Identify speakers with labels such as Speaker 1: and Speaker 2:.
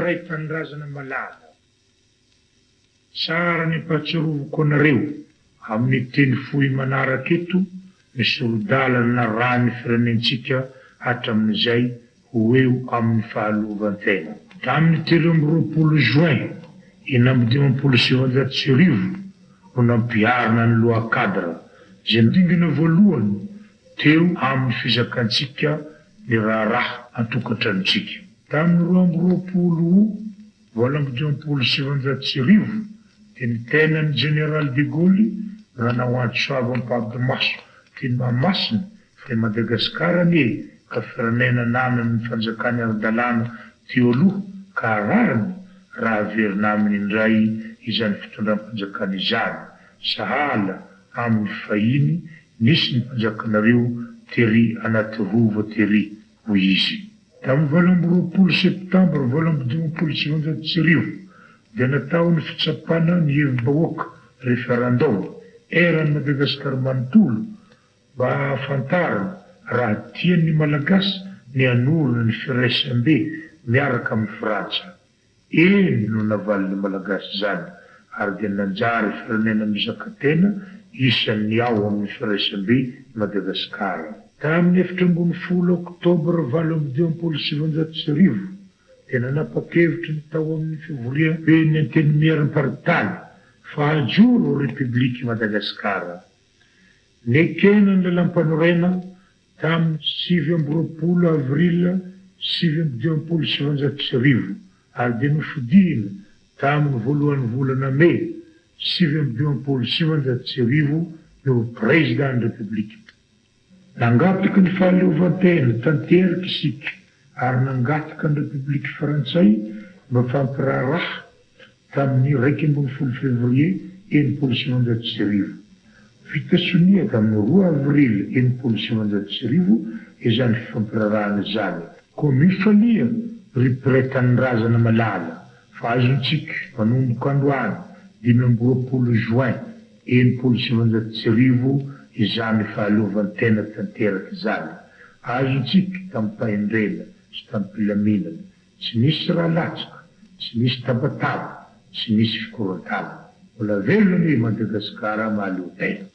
Speaker 1: iray tanindrazana malala. Tsara ny pahatsiarovako anareo amin'ny teny fohy manaraka eto misy ro-dalana rany firenentsika hatramin'izay ho eo amin'ny fahalovantena. Tamin'ny 13 Juin 1997 no nampiarina ny loha-kadra izay nodingana voalohany teo amin'ny fizakantsika ny raharaha an-tokantranontsika. Tamin'ny 12/7/1997 dia nitenan'ny Général de Gaulle nanao antsoava ampahady-maso teny Mahamasina fa Madagasikara anie ka firenena nanana ny fanjakany ara-dalàna teo aloha ka rariny raha averina aminy indray izany fitondram-panjakana izany. Sahala amin'ny fahiny nisy ny mpanjakanareo tery anaty rova tery hoy izy. Tamin'ny 20 Septambra 1997 dia natao ny fitsapana ny hevi-bahoaka referendum eran'ny Madagasikara manontolo mba ahafantarana raha tian'ny malagasy ny hanorina ny firaisambe miaraka amin'ny Frantsa. Eny no navalin'ny malagasy izany ary dia nanjary firenena mizaka-tena isan'ny ao amin'ny firaisambe Madagasikara. Tamin'ny 17 Oktobra 1997 dia nanapa-kevitra ny tao amin'ny fivoriam-peny anteny miaram-paritany fahajoro Repibliky Madagasikara. Nekena ny lalam-panorena tamin'ny 7 Avrila 1997 ary dia nofidina tamin'ny voalohan'ny volana May 1997 no président de République. Nangataka ny fahaleovantena tanteraka isika ary nangataka ny Repibliky Frantsay mba fampiraharaha tamin'ny 1 Février 1997. Vita sonia tamin'ny 2 Avril 1997 izany fifampirarahana izany. Koa mifalia ry mpiray-tanindrazana malala fa azontsika manomboka androany 15 Juin 1997 izany fahaleovantena tanteraka izany. Azontsika tamin'ny pahendrena sy tamin'ny mpilaminana, tsy nisy raha latsaka, tsy nisy tabataba, tsy nisy fikorontanana. Mbola velona ny Madagasikara mahaleo tena.